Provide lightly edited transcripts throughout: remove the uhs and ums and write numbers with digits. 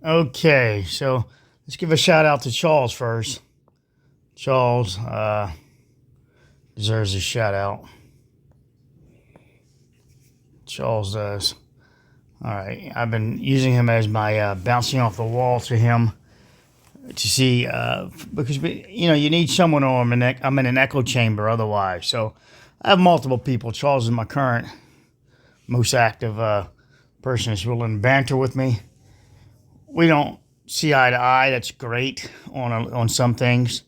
Okay, so let's give a shout out to Charles first. Charles deserves a shout out. Charles does. All right, I've been using him as my bouncing off the wall to him to see because you need someone, or I'm in an echo chamber otherwise. So I have multiple people. Charles is my current most active person is willing to banter with me. We don't see eye to eye. That's great on some things,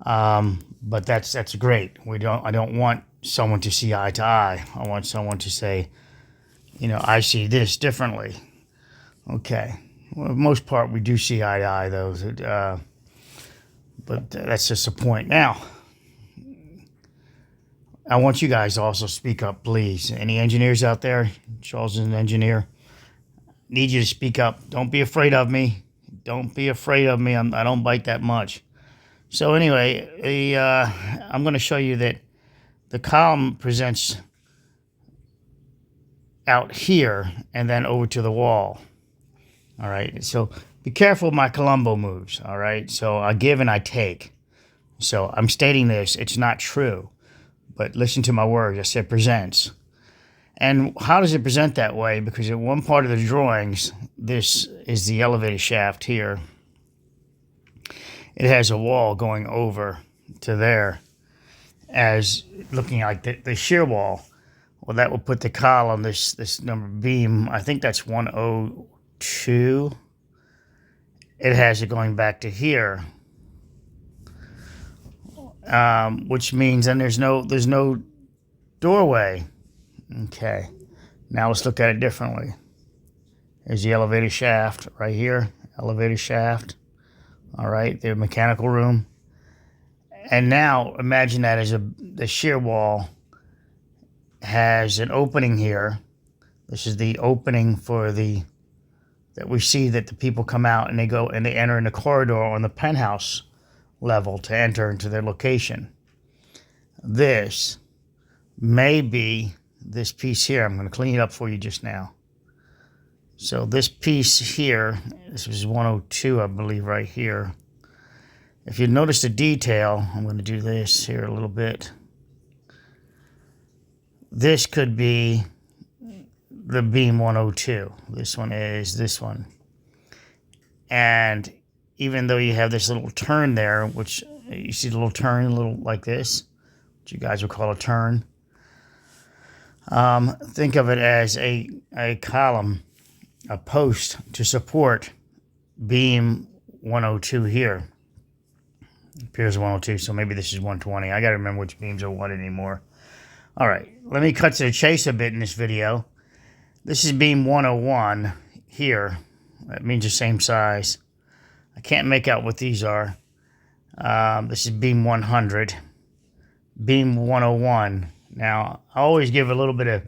but that's great. I don't want someone to see eye to eye. I want someone to say, I see this differently. Okay. Well, for the most part, we do see eye to eye, though. But that's just the point. Now, I want you guys to also speak up, please. Any engineers out there? Charles is an engineer. Need you to speak up. Don't be afraid of me. Don't be afraid of me. I don't bite that much. So anyway, I'm going to show you that the column presents out here and then over to the wall. All right. So be careful of my Columbo moves. All right. So I give and I take. So I'm stating this. It's not true. But listen to my words. I said presents. And how does it present that way? Because in one part of the drawings, this is the elevator shaft here. It has a wall going over to there as looking like the shear wall. Well, that will put the column, this number beam, I think that's 102. It has it going back to here. Which means then there's no doorway. Okay, now let's look at it differently. There's the elevator shaft right here, elevator shaft. All right, the mechanical room. And now imagine that as the shear wall has an opening here. This is the opening for that we see that the people come out and they go and they enter in the corridor on the penthouse level to enter into their location. This may be this piece here. I'm going to clean it up for you just now. So this piece here, this is 102, I believe, right here. If you notice the detail, I'm going to do this here a little bit. This could be the beam 102. This one is this one. And even though you have this little turn there, which you see the little turn, a little like this, which you guys would call a turn. Think of it as a column, a post to support beam 102 here. It appears 102, so maybe this is 120. I got to remember which beams are what anymore. All right, let me cut to the chase a bit in this video. This is beam 101 here. That means the same size. I can't make out what these are. This is beam 100. Beam 101. Now, I always give a little bit of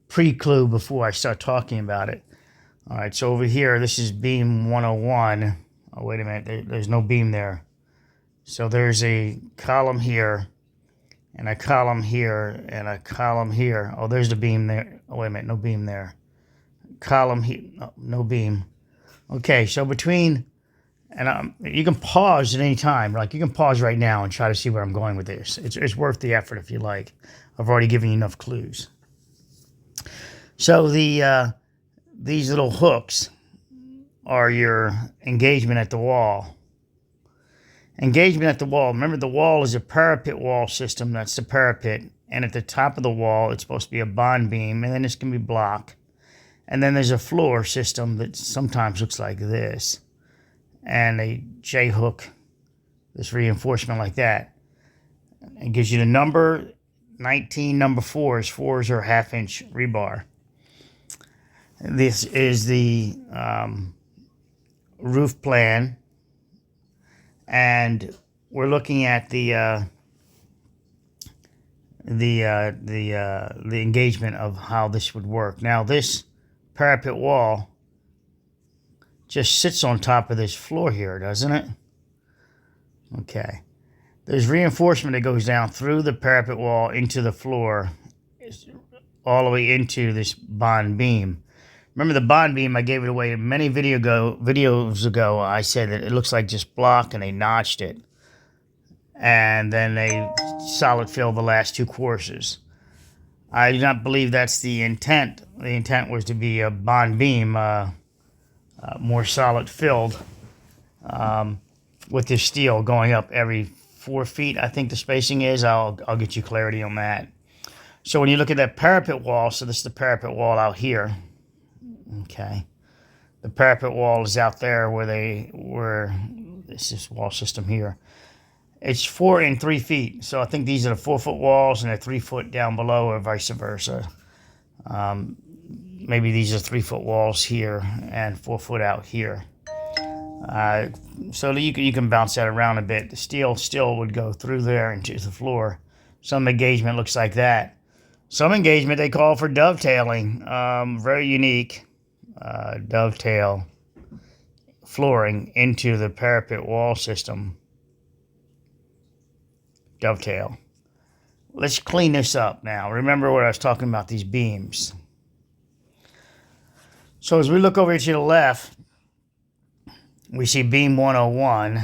pre-clue before I start talking about it. All right, so over here, this is beam 101. Oh, wait a minute, there's no beam there. So there's a column here, and a column here, and a column here. Oh, there's the beam there. Oh, wait a minute, no beam there. Column here, no beam. Okay, so between, and you can pause at any time. Like you can pause right now and try to see where I'm going with this. It's worth the effort if you like. I've already given you enough clues. So these little hooks are your engagement at the wall. Engagement at the wall. Remember, the wall is a parapet wall system. That's the parapet. And at the top of the wall, it's supposed to be a bond beam. And then this can be block. And then there's a floor system that sometimes looks like this. And a J-hook, this reinforcement like that. It gives you the number 19, number 4 is 4s are half-inch rebar. This is the roof plan. And we're looking at the engagement of how this would work. Now this parapet wall just sits on top of this floor here, doesn't it? Okay. There's reinforcement that goes down through the parapet wall into the floor, all the way into this bond beam. Remember the bond beam, I gave it away many videos ago. I said that it looks like just block, and they notched it. And then they solid filled the last two courses. I do not believe that's the intent. The intent was to be a bond beam, more solid filled, with this steel going up every 4 feet. I think the spacing is. I'll get you clarity on that. So when you look at that parapet wall, so this is the parapet wall out here. Okay, the parapet wall is out there where this is wall system here. It's 4 and 3 feet. So I think these are the 4-foot walls, and they're 3 foot down below, or vice versa. Maybe these are 3-foot walls here and 4 foot out here. So you can bounce that around a bit. The steel still would go through there into the floor. Some engagement looks like that. Some engagement they call for dovetailing. Very unique. Dovetail flooring into the parapet wall system. Dovetail. Let's clean this up now. Remember what I was talking about, these beams. So as we look over to the left, we see beam 101,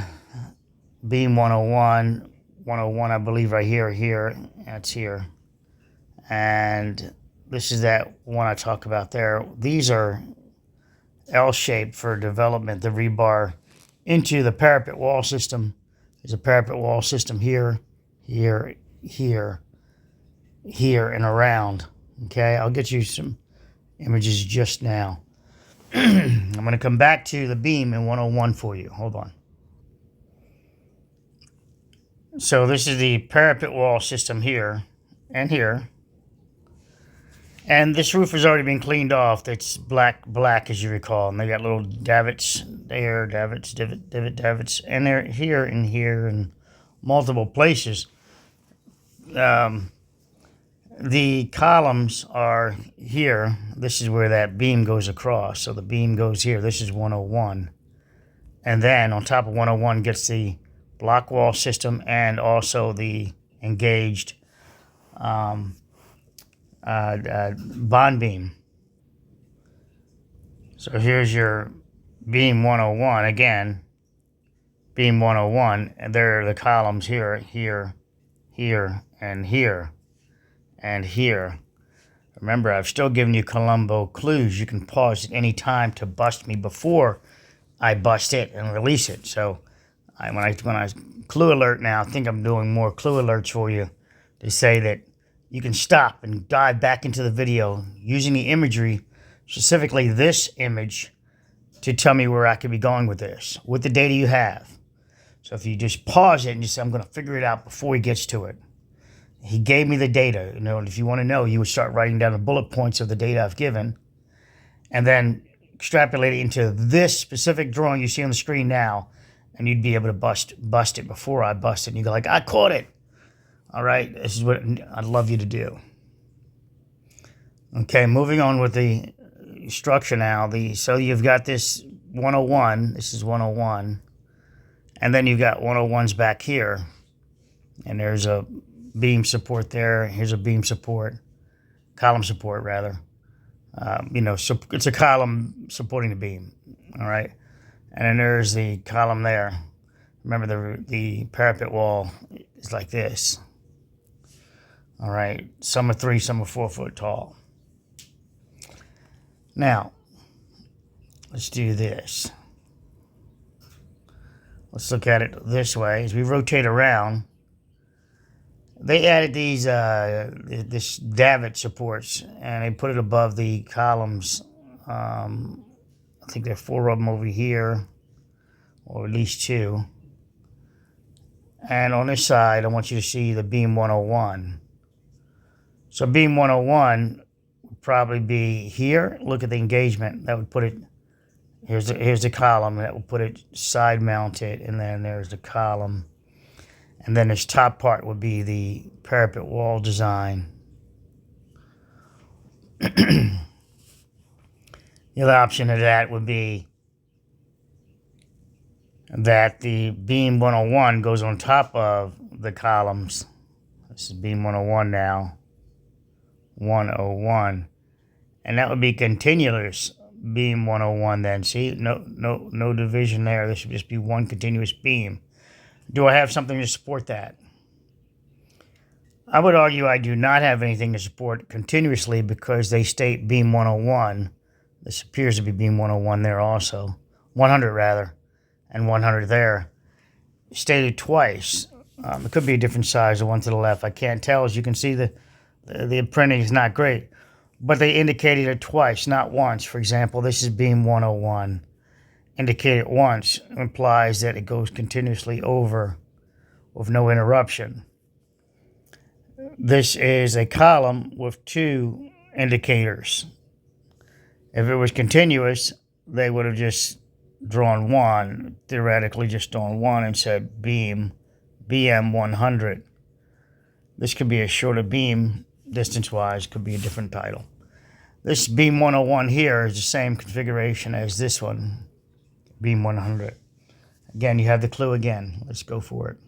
beam 101, 101 I believe right here, that's here. And this is that one I talk about there. These are L-shaped for development, the rebar into the parapet wall system. There's a parapet wall system here, here, here, here, and around. Okay, I'll get you some images just now. I'm going to come back to the beam in 101 for you. Hold on. So this is the parapet wall system here and here. And this roof has already been cleaned off. It's black as you recall. And they got little davits there, davits. And they're here and here in multiple places. The columns are here. This is where that beam goes across. So the beam goes here. This is 101. And then on top of 101 gets the block wall system and also the engaged bond beam. So here's your beam 101 again. Beam 101. And there are the columns here, here, here, and here. And here. Remember, I've still given you Columbo clues. You can pause at any time to bust me before I bust it and release it. So when I clue alert now, I think I'm doing more clue alerts for you to say that you can stop and dive back into the video using the imagery, specifically this image, to tell me where I could be going with this, with the data you have. So if you just pause it and you say, I'm going to figure it out before he gets to it. He gave me the data. You know, and if you want to know, you would start writing down the bullet points of the data I've given, and then extrapolate it into this specific drawing you see on the screen now, and you'd be able to bust it before I bust it. And you go like, I caught it. All right, this is what I'd love you to do. Okay, moving on with the structure now. So you've got this 101. This is 101, and then you've got 101s back here, and there's a beam support there. Here's a beam support, column support rather. So it's a column supporting the beam. All right, and then there's the column there. Remember the parapet wall is like this. All right, some are 3, some are 4 foot tall. Now, let's do this. Let's look at it this way. As we rotate around, they added these this davit supports, and they put it above the columns. I think there are 4 of them over here, or at least 2. And on this side, I want you to see the beam 101. So beam 101 would probably be here. Look at the engagement. That would put it, here's the column. That would put it side mounted, and then there's the column. And then this top part would be the parapet wall design. The other option of that would be that the beam 101 goes on top of the columns. This is beam 101 now. 101. And that would be continuous beam 101 then. See, no division there. This should just be one continuous beam. Do I have something to support that? I would argue I do not have anything to support continuously because they state beam 101. This appears to be beam 101 there also. 100 rather, and 100 there. Stated twice. It could be a different size, the one to the left. I can't tell. As you can see, the printing is not great. But they indicated it twice, not once. For example, this is beam 101. Indicated once implies that it goes continuously over with no interruption. This is a column with two indicators. If it was continuous, they would have just drawn one, theoretically just drawn one and said beam BM 100. This could be a shorter beam, distance-wise, could be a different title. This beam 101 here is the same configuration as this one, beam 100. Again, you have the clue again. Let's go for it.